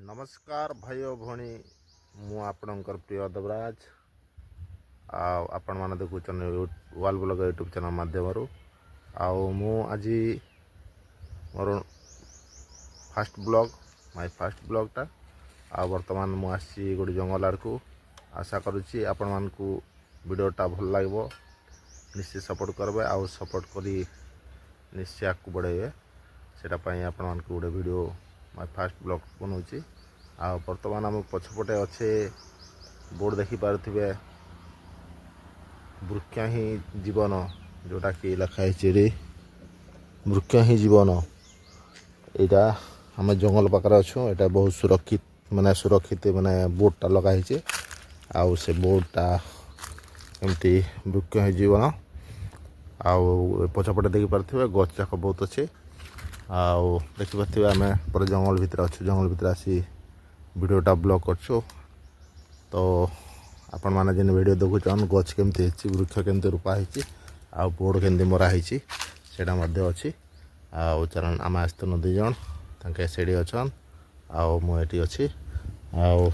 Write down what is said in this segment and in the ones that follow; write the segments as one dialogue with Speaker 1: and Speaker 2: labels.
Speaker 1: नमस्कार भाई और भौणी मु आपणकर प्रिय देवराज आपण मैंने देखुन वाल ब्लॉग यूट्यूब चैनल माध्यम मु आज मोर फास्ट ब्लॉग माय फास्ट ब्लॉगटा बर्तमान मु आसी गोटे जंगल आड़ को आशा करुच्ची आपण मानकू वीडियोटा भल लगे निश्चय सपोर्ट करेंगे आउ सपोर्ट करी निश्चय आगे बढ़े से आपण मानकू गोटे वीडियो माय फास्ट ब्लॉग बनाऊँगी बर्तमान आम पछपटे अच्छे बोर्ड देखी पारे वृक्ष ही जीवन जोटा कि लिखाई वृक्ष ही जीवन यहाँ आम जंगल पाखे अच्छु यहाँ बहुत सुरक्षित माने बोर्डटा लगाई आउ से बोर्डटा एमती वृक्ष ही जीवन आउ पछपटे देखी पारे गछ जाक बहुत अच्छे आउ देखिपे आम पर जंगल भितर अच्छु जंगल भितर आसी वीडियोटा ब्लॉग करछु तो आपण माने जिन वीडियो देखुछन गछ केमती वृक्ष केमती रूपा होती आ बोर्ड केमती मरा होती सेटा मध्य अच्छी आउ चरण आम आसतु दुई जन तांके सेठी अछन आउ मु एठी अछि आउ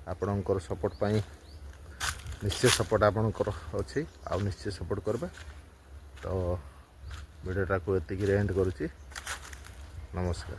Speaker 1: आपणकर सपोर्ट पाई निश्चय सपोर्ट आपणकर अछि आउ निश्चय सपोर्ट करबे तो वीडियोटा को एतिकी एंड करूची नमस्कार।